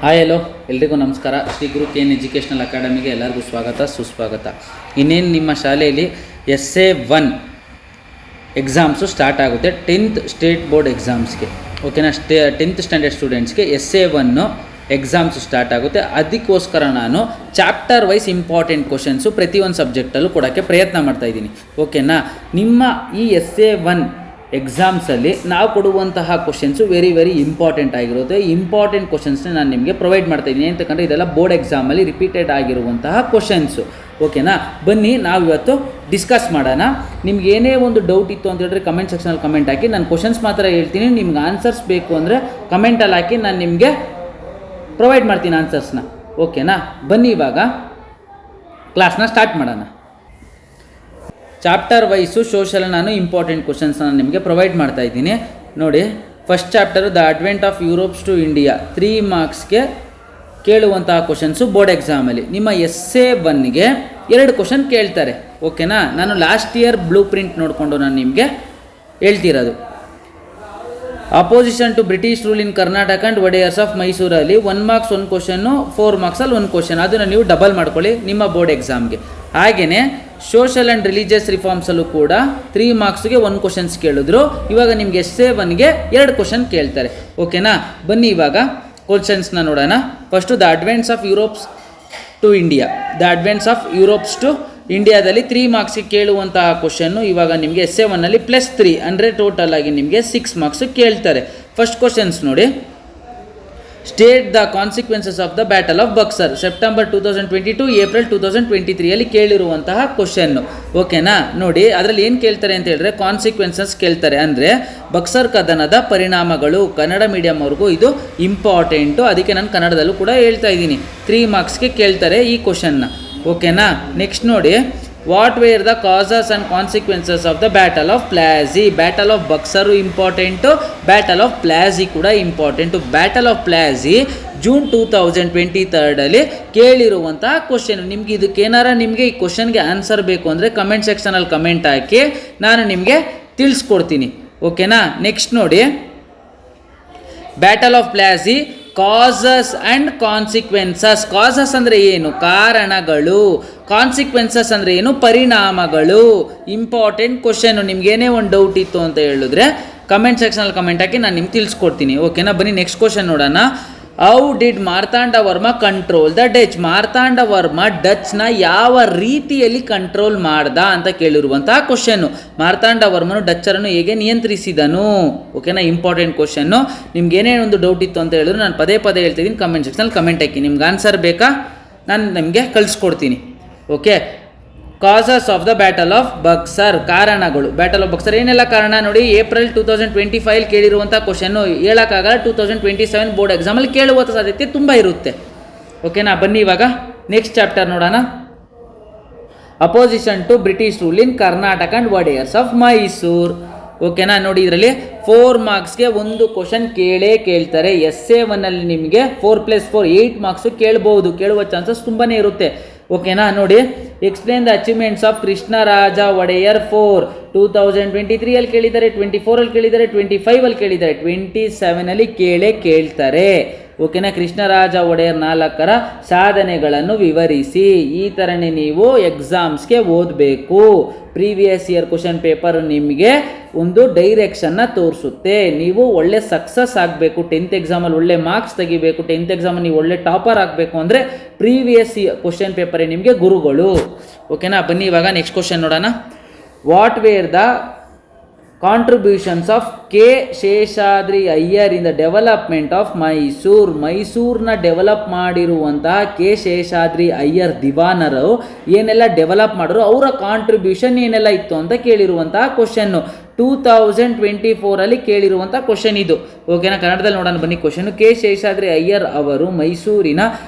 Hi hello ಎಲ್ರಿಗೂ ನಮಸ್ಕಾರ. ಶ್ರೀ ಗುರು K N educational ಅಕಾಡೆಮಿಗೆ ಎಲ್ಲರಿಗೂ ಸ್ವಾಗತ ಸುಸ್ವಾಗತ. ಇನ್ನೇನು ನಿಮ್ಮ ಶಾಲೆಯಲ್ಲಿ SA1 ಎಕ್ಸಾಮ್ಸು ಸ್ಟಾರ್ಟ್ ಆಗುತ್ತೆ 10th ಸ್ಟೇಟ್ ಬೋರ್ಡ್ ಎಕ್ಸಾಮ್ಸ್ಗೆ. ಓಕೆನಾ, 10th ಸ್ಟ್ಯಾಂಡರ್ಡ್ ಸ್ಟೂಡೆಂಟ್ಸ್ಗೆ SA1 ಎಕ್ಸಾಮ್ಸು ಸ್ಟಾರ್ಟ್ ಆಗುತ್ತೆ. ಅದಕ್ಕೋಸ್ಕರ ನಾನು ಚಾಪ್ಟರ್ ವೈಸ್ ಇಂಪಾರ್ಟೆಂಟ್ ಕ್ವಶನ್ಸು ಪ್ರತಿಯೊಂದು ಸಬ್ಜೆಕ್ಟಲ್ಲೂ ಕೊಡೋಕ್ಕೆ ಪ್ರಯತ್ನ ಮಾಡ್ತಾಯಿದ್ದೀನಿ. ಓಕೆನಾ, ನಿಮ್ಮ ಈ SA1 ಎಕ್ಸಾಮ್ಸಲ್ಲಿ ನಾವು ಕೊಡುವಂತಹ ಕ್ವಶನ್ಸು ವೆರಿ ಇಂಪಾರ್ಟೆಂಟ್ ಆಗಿರುತ್ತೆ. ಇಂಪಾರ್ಟೆಂಟ್ ಕ್ವಶನ್ಸ್ನ ನಾನು ನಿಮಗೆ ಪ್ರೊವೈಡ್ ಮಾಡ್ತಾಯಿದ್ದೀನಿ. ಅಂತಕ್ಕಂದರೆ ಇದೆಲ್ಲ ಬೋರ್ಡ್ ಎಕ್ಸಾಮಲ್ಲಿ ರಿಪೀಟೆಡ್ ಆಗಿರುವಂತಹ ಕ್ವಶನ್ಸು. ಓಕೆನಾ, ಬನ್ನಿ ನಾವಿವತ್ತು ಡಿಸ್ಕಸ್ ಮಾಡೋಣ. ನಿಮ್ಗೆ ಏನೇ ಒಂದು ಡೌಟ್ ಇತ್ತು ಅಂತ ಹೇಳಿದ್ರೆ ಕಮೆಂಟ್ ಸೆಕ್ಷನಲ್ಲಿ ಕಮೆಂಟ್ ಹಾಕಿ. ನಾನು ಕ್ವಶನ್ಸ್ ಮಾತ್ರ ಹೇಳ್ತೀನಿ, ನಿಮ್ಗೆ ಆನ್ಸರ್ಸ್ ಬೇಕು ಅಂದರೆ ಕಮೆಂಟಲ್ಲಿ ಹಾಕಿ, ನಾನು ನಿಮಗೆ ಪ್ರೊವೈಡ್ ಮಾಡ್ತೀನಿ ಆನ್ಸರ್ಸ್ನ. ಓಕೆನಾ, ಬನ್ನಿ ಇವಾಗ ಕ್ಲಾಸ್ನ ಸ್ಟಾರ್ಟ್ ಮಾಡೋಣ. ಚಾಪ್ಟರ್ ವೈಸು ಸೋಷಲ್ ನಾನು ಇಂಪಾರ್ಟೆಂಟ್ ಕ್ವಶನ್ಸ್ನ ನಿಮಗೆ ಪ್ರೊವೈಡ್ ಮಾಡ್ತಾ ಇದ್ದೀನಿ. ನೋಡಿ, first chapter the advent of Europe's to India 3 ಮಾರ್ಕ್ಸ್ಗೆ ಕೇಳುವಂತಹ ಕ್ವಶನ್ಸು ಬೋರ್ಡ್ ಎಕ್ಸಾಮಲ್ಲಿ. ನಿಮ್ಮ SA1ಗೆ 2 ಕ್ವಶನ್ ಕೇಳ್ತಾರೆ. ಓಕೆನಾ, ನಾನು ಲಾಸ್ಟ್ ಇಯರ್ ಬ್ಲೂ ಪ್ರಿಂಟ್ ನೋಡಿಕೊಂಡು ನಾನು ನಿಮಗೆ ಹೇಳ್ತಿರೋದು. Opposition to British rule in Karnataka and Wodeyars of ಮೈಸೂರಲ್ಲಿ 1 ಮಾರ್ಕ್ಸ್ 1 ಕ್ವಶನ್ನು, 4 ಮಾರ್ಕ್ಸಲ್ಲಿ 1 ಕ್ವಶನ್. ಅದನ್ನು ನೀವು ಡಬಲ್ ಮಾಡ್ಕೊಳ್ಳಿ ನಿಮ್ಮ ಬೋರ್ಡ್ ಎಕ್ಸಾಮ್ಗೆ. ಹಾಗೆಯೇ ಸೋಷಲ್ ಆ್ಯಂಡ್ ರಿಲಿಜಿಯಸ್ ರಿಫಾರ್ಮ್ಸಲ್ಲೂ ಕೂಡ 3 ಮಾರ್ಕ್ಸ್ಗೆ 1 ಕ್ವಶನ್ಸ್ ಕೇಳಿದ್ರು. ಇವಾಗ ನಿಮಗೆ SA1ಗೆ 2 ಕ್ವಶನ್ ಕೇಳ್ತಾರೆ. ಓಕೆನಾ, ಬನ್ನಿ ಇವಾಗ ಕ್ವಶನ್ಸ್ನ ನೋಡೋಣ. First the advents of Europe's to India. The advents of Europe's to ಇಂಡಿಯಾದಲ್ಲಿ 3 ಮಾರ್ಕ್ಸಿಗೆ ಕೇಳುವಂತಹ ಕ್ವಶನ್ನು ಇವಾಗ ನಿಮಗೆ SA1ನಲ್ಲಿ +3 ಅಂದರೆ ಟೋಟಲ್ ಆಗಿ ನಿಮಗೆ 6 ಮಾರ್ಕ್ಸ್ ಕೇಳ್ತಾರೆ. ಫಸ್ಟ್ ಕ್ವಶನ್ಸ್ ನೋಡಿ, state the consequences of the battle of Buxar September 2022 April 2023 ಕೇಳಿರುವಂತಹ ಕ್ವಶನ್ನು. ಓಕೆನಾ, ನೋಡಿ ಅದರಲ್ಲಿ ಏನು ಕೇಳ್ತಾರೆ ಅಂತ ಹೇಳಿದ್ರೆ ಕಾನ್ಸಿಕ್ವೆನ್ಸಸ್ ಕೇಳ್ತಾರೆ. ಅಂದರೆ ಬಕ್ಸರ್ ಕದನದ ಪರಿಣಾಮಗಳು. ಕನ್ನಡ ಮೀಡಿಯಮ್ ಅವ್ರಿಗೂ ಇದು ಇಂಪಾರ್ಟೆಂಟು, ಅದಕ್ಕೆ ನಾನು ಕನ್ನಡದಲ್ಲೂ ಕೂಡ ಹೇಳ್ತಾ ಇದ್ದೀನಿ. 3 ಮಾರ್ಕ್ಸ್ಗೆ ಕೇಳ್ತಾರೆ ಈ ಕ್ವಶನ್ನ. ಓಕೆನಾ, ನೆಕ್ಸ್ಟ್ ನೋಡಿ, what were the causes and consequences of the battle of Plassey. Battle of Buxar important, battle of Plassey ಕೂಡ important. Battle of Plassey June 2023 ಕೇಳಿರುವಂತಹ ಕ್ವಶನ್. ನಿಮ್ಗೆ ಇದಕ್ಕೇನಾರ ನಿಮಗೆ ಈ ಕ್ವಶನ್ಗೆ ಆನ್ಸರ್ ಬೇಕು ಅಂದರೆ ಕಮೆಂಟ್ ಸೆಕ್ಷನಲ್ಲಿ ಕಮೆಂಟ್ ಹಾಕಿ, ನಾನು ನಿಮಗೆ ತಿಳಿಸ್ಕೊಡ್ತೀನಿ. ಓಕೆನಾ, ನೆಕ್ಸ್ಟ್ ನೋಡಿ, battle of Plassey causes and consequences. Causes ಅಂದರೆ ಏನು? ಕಾರಣಗಳು. ಕಾನ್ಸಿಕ್ವೆನ್ಸಸ್ ಅಂದರೆ ಏನು? ಪರಿಣಾಮಗಳು. Important question. ನಿಮ್ಗೇನೇ ಒಂದು ಡೌಟ್ ಇತ್ತು ಅಂತ ಹೇಳಿದ್ರೆ ಕಮೆಂಟ್ ಸೆಕ್ಷನಲ್ಲಿ ಕಮೆಂಟ್ ಹಾಕಿ, ನಾನು ನಿಮ್ಗೆ ತಿಳಿಸ್ಕೊಡ್ತೀನಿ. ಓಕೆನಾ, ಬನ್ನಿ ನೆಕ್ಸ್ಟ್ ಕ್ವಶನ್ ನೋಡೋಣ. How did Marthanda Varma control the Dutch. Marthanda Varma ಡಚ್ನ ಯಾವ ರೀತಿಯಲ್ಲಿ ಕಂಟ್ರೋಲ್ ಮಾಡ್ದ ಅಂತ ಕೇಳಿರುವಂತಹ ಕ್ವಶನ್ನು. ಮಾರ್ತಾಂಡ ವರ್ಮನು ಡಚ್ಚರನ್ನು ಹೇಗೆ ನಿಯಂತ್ರಿಸಿದನು? ಓಕೆನಾ, ಇಂಪಾರ್ಟೆಂಟ್ ಕ್ವಶನ್ನು. ನಿಮ್ಗೆ ಏನೇ ಒಂದು ಡೌಟ್ ಇತ್ತು ಅಂತ ಹೇಳಿದ್ರು ನಾನು ಪದೇ ಹೇಳ್ತಿದ್ದೀನಿ, ಕಮೆಂಟ್ ಸೆಕ್ಷನಲ್ಲಿ ಕಮೆಂಟ್ ಹಾಕಿ. ನಿಮ್ಗೆ ಆನ್ಸರ್ ಬೇಕಾ, ನಾನು ನಿಮಗೆ ಕಳಿಸ್ಕೊಡ್ತೀನಿ. Okay, causes of the battle of Buxar. ಕಾರಣಗಳು. ಬ್ಯಾಟಲ್ ಆಫ್ ಬಕ್ಸರ್ ಏನೆಲ್ಲ ಕಾರಣ ನೋಡಿ, ಏಪ್ರಿಲ್ 2025 ಕೇಳಿರುವಂಥ ಕ್ವಶನ್ನು. ಹೇಳೋಕ್ಕಾಗಲ್ಲ, 2027 ಬೋರ್ಡ್ ಎಕ್ಸಾಮಲ್ಲಿ ಕೇಳುವಂಥ ಸಾಧ್ಯತೆ ತುಂಬ ಇರುತ್ತೆ. ಓಕೆನಾ, ಬನ್ನಿ ಇವಾಗ ನೆಕ್ಸ್ಟ್ ಚಾಪ್ಟರ್ ನೋಡೋಣ. Opposition to British rule in Karnataka and Wodeyars of Mysore. ಓಕೆನಾ, ನೋಡಿ ಇದರಲ್ಲಿ 4 ಮಾರ್ಕ್ಸ್ಗೆ 1 ಕ್ವಶನ್ ಕೇಳ್ತಾರೆ. SA1ನಲ್ಲಿ ನಿಮಗೆ 4+4 8 ಮಾರ್ಕ್ಸು ಕೇಳುವ ಚಾನ್ಸಸ್ ತುಂಬಾ ಇರುತ್ತೆ. ಓಕೆನಾ, ನೋಡಿ, explain the achievements of Krishnaraja Wodeyar 4 2023 ಕೇಳಿದ್ದಾರೆ, 24 ಕೇಳಿದ್ದಾರೆ, 25 ಕೇಳಿದ್ದಾರೆ, 27 ಕೇಳ್ತಾರೆ. ಓಕೆನಾ, ಕೃಷ್ಣರಾಜ ಒಡೆಯರ್ 4ರ ಸಾಧನೆಗಳನ್ನು ವಿವರಿಸಿ. ಈ ಥರನೇ ನೀವು ಎಕ್ಸಾಮ್ಸ್ಗೆ ಓದಬೇಕು. ಪ್ರೀವಿಯಸ್ ಇಯರ್ ಕ್ವಶನ್ ಪೇಪರ್ ನಿಮಗೆ ಒಂದು ಡೈರೆಕ್ಷನ್ನ ತೋರಿಸುತ್ತೆ. ನೀವು ಒಳ್ಳೆ ಸಕ್ಸಸ್ ಆಗಬೇಕು, 10th ಎಕ್ಸಾಮಲ್ಲಿ ಒಳ್ಳೆ ಮಾರ್ಕ್ಸ್ ತೆಗಿಬೇಕು, 10th ಎಕ್ಸಾಮಲ್ಲಿ ನೀವು ಒಳ್ಳೆ ಟಾಪರ್ ಆಗಬೇಕು ಅಂದರೆ ಪ್ರೀವಿಯಸ್ ಕ್ವಶನ್ ಪೇಪರೇ ನಿಮಗೆ ಗುರುಗಳು. ಓಕೆನಾ, ಬನ್ನಿ ಇವಾಗ ನೆಕ್ಸ್ಟ್ ಕ್ವಶನ್ ನೋಡೋಣ. What were the contributions of K Seshadri Iyer in the development of Mysore. ಮೈಸೂರನ್ನ ಡೆವಲಪ್ ಮಾಡಿರುವಂತಹ ಕೆ ಶೇಷಾದ್ರಿ ಅಯ್ಯರ್ ದಿವಾನರು ಏನೆಲ್ಲ ಡೆವಲಪ್ ಮಾಡಿದ್ರು, ಅವರ ಕಾಂಟ್ರಿಬ್ಯೂಷನ್ ಏನೆಲ್ಲ ಇತ್ತು ಅಂತ ಕೇಳಿರುವಂತಹ ಕ್ವಶನ್ನು. 2024 ಕೇಳಿರುವಂಥ ಕ್ವಶನ್ ಇದು. ಓಕೆನಾ, ಕನ್ನಡದಲ್ಲಿ ನೋಡೋಣ ಬನ್ನಿ ಕ್ವಶನ್ನು. ಕೆ ಶೇಷಾದ್ರಿ ಅಯ್ಯರ್ ಅವರು ಮೈಸೂರಿನ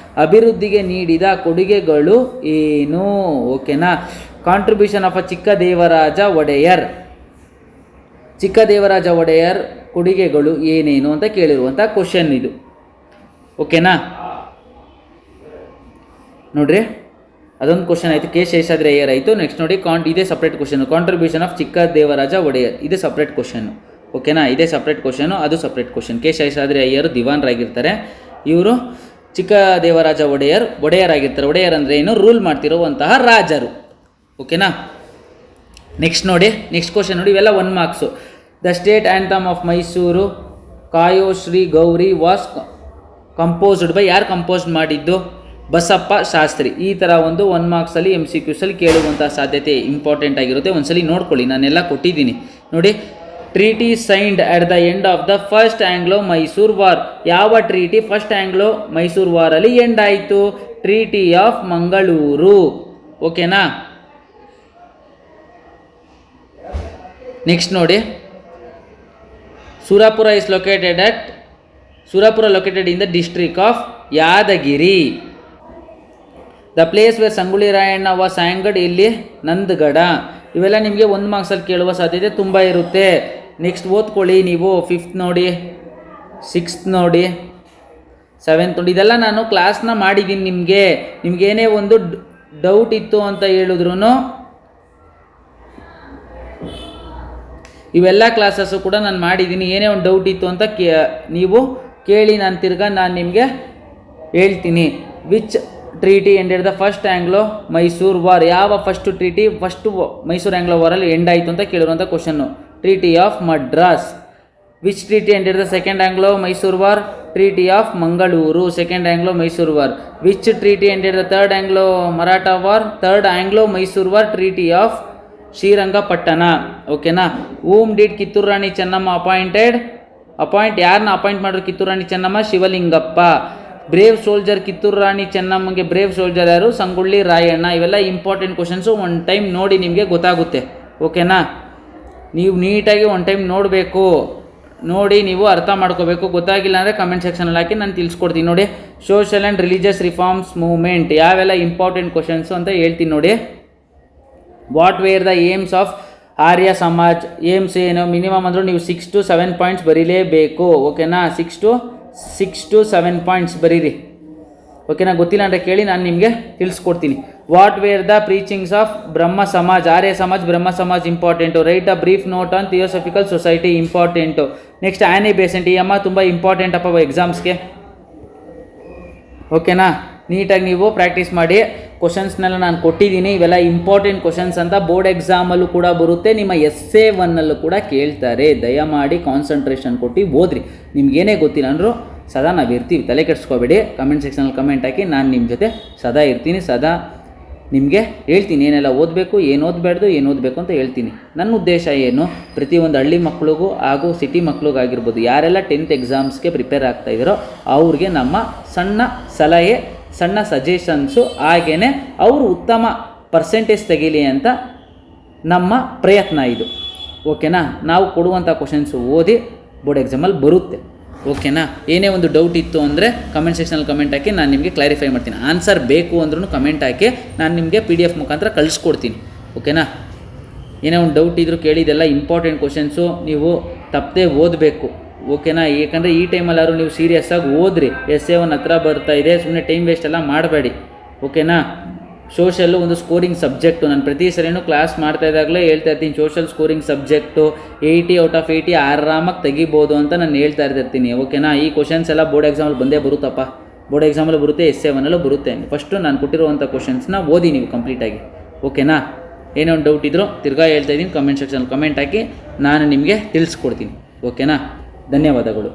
ಅಭಿವೃದ್ಧಿಗೆ ನೀಡಿದ ಕೊಡುಗೆಗಳು ಏನು? ಓಕೆನಾ, contribution of uh Chikkadevaraja Wodeyar ಕೊಡುಗೆಗಳು ಏನೇನು ಅಂತ ಕೇಳಿರುವಂಥ ಕ್ವಶನ್ ಇದು. ಓಕೆನಾ, ನೋಡ್ರಿ ಅದೊಂದು ಕ್ವಶನ್ ಆಯಿತು. ಕೆ ಶೇಷಾದ್ರಿ ಅಯ್ಯರ್ ಆಯಿತು. ನೆಕ್ಸ್ಟ್ ನೋಡಿ, ಇದೇ separate question. Contribution of Chikkadevaraja Wodeyar, ಇದೇ ಸಪ್ರೇಟ್ ಕ್ವಶನ್ನು. ಓಕೆನಾ, ಇದೇ ಸಪ್ರೇಟ್ ಕ್ವಶನು, ಅದು ಸಪ್ರೇಟ್ ಕ್ವಶನ್. ಕೆ ಶೇಷಾದ್ರಿ ಅಯ್ಯರು ದಿವಾನರಾಗಿರ್ತಾರೆ. ಇವರು ಚಿಕ್ಕದೇವರಾಜ ಒಡೆಯರ್ ಆಗಿರ್ತಾರೆ. ಒಡೆಯರ್ ಅಂದರೆ ಏನು, ರೂಲ್ ಮಾಡ್ತಿರುವಂತಹ ರಾಜರು. ಓಕೆನಾ. ನೆಕ್ಸ್ಟ್ ನೋಡಿ, ನೆಕ್ಸ್ಟ್ ಕ್ವಶನ್ ನೋಡಿ, ಇವೆಲ್ಲ 1 marks. The state anthem of Mysuru Kayo Shri Gowri was composed by, ಯಾರು ಕಂಪೋಸ್ ಮಾಡಿದ್ದು? ಬಸಪ್ಪ ಶಾಸ್ತ್ರಿ. ಈ ಥರ ಒಂದು 1 ಮಾರ್ಕ್ಸಲ್ಲಿ MCQಸಲ್ಲಿ ಕೇಳುವಂಥ ಸಾಧ್ಯತೆ ಇಂಪಾರ್ಟೆಂಟ್ ಆಗಿರುತ್ತೆ. ಒಂದ್ಸಲಿ ನೋಡ್ಕೊಳ್ಳಿ, ನಾನೆಲ್ಲ ಕೊಟ್ಟಿದ್ದೀನಿ ನೋಡಿ. Treaty signed at the end of the first Anglo Mysore war. ಯಾವ ಟ್ರೀಟಿ ಫಸ್ಟ್ ಆಂಗ್ಲೋ ಮೈಸೂರ್ ವಾರಲ್ಲಿ ಎಂಡ್ ಆಯಿತು? Treaty of Mangaluru. ಓಕೆನಾ. ನೆಕ್ಸ್ಟ್ ನೋಡಿ, Surapura is located in the district of Yadagiri. The place where Sangolli Rayanna was hanged ಇಲ್ಲಿ ನಂದಗಡ. ಇವೆಲ್ಲ ನಿಮಗೆ 1 ಮಾರ್ಕ್ಸಲ್ಲಿ ಕೇಳುವ ಸಾಧ್ಯತೆ ತುಂಬ ಇರುತ್ತೆ. ನೆಕ್ಸ್ಟ್ ಓದ್ಕೊಳ್ಳಿ ನೀವು. 5th ನೋಡಿ, 6th ನೋಡಿ, 7th ನೋಡಿ. ಇದೆಲ್ಲ ನಾನು ಕ್ಲಾಸ್ನ ಮಾಡಿದ್ದೀನಿ. ನಿಮಗೇನೇ ಒಂದು ಡೌಟ್ ಇತ್ತು ಅಂತ ಹೇಳಿದ್ರು ಇವೆಲ್ಲ ಕ್ಲಾಸಸ್ಸು ಕೂಡ ನಾನು ಮಾಡಿದ್ದೀನಿ. ಏನೇ ಒಂದು ಡೌಟ್ ಇತ್ತು ಅಂತ ನೀವು ಕೇಳಿ, ನಾನು ನಿಮಗೆ ಹೇಳ್ತೀನಿ. Which treaty ended the first Anglo Mysuru war. ಯಾವ ಫಸ್ಟು ಮೈಸೂರು ಆಂಗ್ಲೋ ವಾರಲ್ಲಿ ಎಂಡ್ ಆಯಿತು ಅಂತ ಕೇಳಿರುವಂಥ question. Treaty of Madras. Which treaty ended the second Anglo Mysuru war? Treaty of Mangaluru, second Anglo Mysuru war. Which treaty ended the third Anglo Maratha war? Third Anglo Mysuru war, treaty of Srirangapatna. ಓಕೆನಾ. whom did Kittur Rani Chennamma appoint ಯಾರನ್ನ appoint ಮಾಡಿದ್ರು Kittur Rani Chennamma? Shivalingappa. Brave soldier Kittur Rani ಚೆನ್ನಮ್ಮಗೆ brave soldier ಯಾರು? ಸಂಗೊಳ್ಳಿ ರಾಯಣ್ಣ. ಇವೆಲ್ಲ important questions. 1 time ನೋಡಿ ನಿಮಗೆ ಗೊತ್ತಾಗುತ್ತೆ. ಓಕೆನಾ. ನೀವು ನೀಟಾಗಿ 1 ಟೈಮ್ ನೋಡಬೇಕು, ನೋಡಿ ನೀವು ಅರ್ಥ ಮಾಡ್ಕೋಬೇಕು. ಗೊತ್ತಾಗಿಲ್ಲ ಅಂದರೆ ಕಮೆಂಟ್ ಸೆಕ್ಷನಲ್ಲಿ ಹಾಕಿ ನಾನು ತಿಳಿಸ್ಕೊಡ್ತೀನಿ. ನೋಡಿ, social and religious reforms movement ಯಾವೆಲ್ಲ ಇಂಪಾರ್ಟೆಂಟ್ ಕ್ವಶನ್ಸು ಅಂತ ಹೇಳ್ತೀನಿ ನೋಡಿ. What were the aims of Arya Samaj? Aims ಏನು? ಮಿನಿಮಮ್ ಅಂದರೂ ನೀವು 6 to 7 ಪಾಯಿಂಟ್ಸ್ ಬರೀಲೇಬೇಕು. ಓಕೆನಾ. 6 to 7 ಪಾಯಿಂಟ್ಸ್ ಬರೀರಿ. ಓಕೆನಾ. ಗೊತ್ತಿಲ್ಲ ಅಂದರೆ ಕೇಳಿ, ನಾನು ನಿಮಗೆ ತಿಳಿಸ್ಕೊಡ್ತೀನಿ. What were the preachings of Brahma Samaj? Arya Samaj, Brahma Samaj important. Right a brief note on theosophical society important. Next Annie Besant. ಈ ಅಮ್ಮ ತುಂಬ ಇಂಪಾರ್ಟೆಂಟ್ ಅಪ್ಪ ಎಕ್ಸಾಮ್ಸ್ಗೆ. ಓಕೆನಾ. ನೀಟಾಗಿ ನೀವು ಪ್ರಾಕ್ಟೀಸ್ ಮಾಡಿ. ಕ್ವಶನ್ಸ್ನೆಲ್ಲ ನಾನು ಕೊಟ್ಟಿದ್ದೀನಿ. ಇವೆಲ್ಲ ಇಂಪಾರ್ಟೆಂಟ್ ಕ್ವಶನ್ಸ್ ಅಂತ ಬೋರ್ಡ್ ಎಕ್ಸಾಮಲ್ಲೂ ಕೂಡ ಬರುತ್ತೆ, ನಿಮ್ಮ essay 1ಅಲ್ಲೂ ಕೂಡ ಕೇಳ್ತಾರೆ. ದಯಮಾಡಿ ಕಾನ್ಸಂಟ್ರೇಷನ್ ಕೊಟ್ಟು ಓದ್ರಿ. ನಿಮ್ಗೇನೇ ಗೊತ್ತಿಲ್ಲ ಅಂದರೂ ಸದಾ ನಾವು ಇರ್ತೀವಿ, ತಲೆ ಕೆಡಿಸ್ಕೋಬೇಡಿ. ಕಮೆಂಟ್ ಸೆಕ್ಷನಲ್ಲಿ ಕಮೆಂಟ್ ಹಾಕಿ, ನಾನು ನಿಮ್ಮ ಜೊತೆ ಸದಾ ಇರ್ತೀನಿ. ಸದಾ ನಿಮಗೆ ಹೇಳ್ತೀನಿ ಏನೆಲ್ಲ ಓದಬೇಕು, ಏನು ಓದಬೇಡ್ದು, ಏನು ಓದಬೇಕು ಅಂತ ಹೇಳ್ತೀನಿ. ನನ್ನ ಉದ್ದೇಶ ಏನು, ಪ್ರತಿಯೊಂದು ಹಳ್ಳಿ ಮಕ್ಕಳಿಗೂ ಹಾಗೂ ಸಿಟಿ ಮಕ್ಕಳಿಗಾಗಿರ್ಬೋದು, ಯಾರೆಲ್ಲ 10th ಎಕ್ಸಾಮ್ಸ್ಗೆ ಪ್ರಿಪೇರ್ ಆಗ್ತಾಯಿದ್ದೀರೋ ಅವ್ರಿಗೆ ನಮ್ಮ ಸಣ್ಣ ಸಲಹೆ, ಸಣ್ಣ ಸಜೆಷನ್ಸು, ಹಾಗೆಯೇ ಅವರು ಉತ್ತಮ ಪರ್ಸೆಂಟೇಜ್ ತೆಗೀಲಿ ಅಂತ ನಮ್ಮ ಪ್ರಯತ್ನ ಇದು. ಓಕೆನಾ. ನಾವು ಕೊಡುವಂಥ ಕ್ವಶನ್ಸು ಓದಿ ಬೋರ್ಡ್ ಎಕ್ಸಾಮಲ್ಲಿ ಬರುತ್ತೆ. ಓಕೆನಾ. ಏನೇ ಒಂದು ಡೌಟ್ ಇತ್ತು ಅಂದರೆ ಕಮೆಂಟ್ ಸೆಕ್ಷನಲ್ಲಿ ಕಮೆಂಟ್ ಹಾಕಿ, ನಾನು ನಿಮಗೆ ಕ್ಲಾರಿಫೈ ಮಾಡ್ತೀನಿ. ಆನ್ಸರ್ ಬೇಕು ಅಂದ್ರೂ ಕಮೆಂಟ್ ಹಾಕಿ, ನಾನು ನಿಮಗೆ PDF ಮುಖಾಂತರ ಕಳಿಸ್ಕೊಡ್ತೀನಿ. ಓಕೆನಾ. ಏನೇ ಒಂದು ಡೌಟ್ ಇದ್ದರೂ ಕೇಳಿ. ಇದೆಲ್ಲ ಇಂಪಾರ್ಟೆಂಟ್ ಕ್ವಶನ್ಸು, ನೀವು ತಪ್ಪದೆ ಓದಬೇಕು. ಓಕೆನಾ. ಏಕೆಂದರೆ ಈ ಟೈಮಲ್ಲಾದ್ರು ನೀವು ಸೀರಿಯಸ್ಸಾಗಿ ಓದ್ರಿ. essay 1 ಹತ್ರ ಬರ್ತಾಯಿದೆ, ಸುಮ್ಮನೆ ಟೈಮ್ ವೇಸ್ಟ್ ಎಲ್ಲ ಮಾಡಬೇಡಿ. ಓಕೆನಾ. ಸೋಷಲ್ಲು ಒಂದು ಸ್ಕೋರಿಂಗ್ ಸಬ್ಜೆಕ್ಟು. ನಾನು ಪ್ರತಿ ಸರಿನೂ ಕ್ಲಾಸ್ ಮಾಡ್ತಾ ಇದ್ದಾಗಲೇ ಹೇಳ್ತಾ ಇರ್ತೀನಿ, social scoring subject 80 out of 80 ಆರಾಮಾಗಿ ತೆಗಿಬೋದು ಅಂತ ನಾನು ಹೇಳ್ತಾ ಇರ್ತೀನಿ. ಓಕೆನಾ. ಈ ಕ್ವಶನ್ಸ್ ಎಲ್ಲ ಬೋರ್ಡ್ ಎಕ್ಸಾಮಲ್ಲಿ ಬಂದೇ ಬರುತ್ತಪ್ಪ. ಬೋರ್ಡ್ ಎಕ್ಸಾಮಲ್ಲಿ ಬರುತ್ತೆ, essay 1ಅಲ್ಲೂ ಬರುತ್ತೆ. ಫಸ್ಟು ನಾನು ಕೊಟ್ಟಿರುವಂಥ ಕ್ವಶನ್ಸ್ನ ಓದಿ ನೀವು ಕಂಪ್ಲೀಟಾಗಿ. ಓಕೆನಾ. ಏನೋ ಒಂದು ಡೌಟ್ ಇದ್ದರೂ ತಿರ್ಗಾ ಹೇಳ್ತಾ ಇದ್ದೀನಿ, ಕಮೆಂಟ್ ಸೆಕ್ಷನಲ್ಲಿ ಕಮೆಂಟ್ ಹಾಕಿ, ನಾನು ನಿಮಗೆ ತಿಳಿಸ್ಕೊಡ್ತೀನಿ. ಓಕೆನಾ. ಧನ್ಯವಾದಗಳು.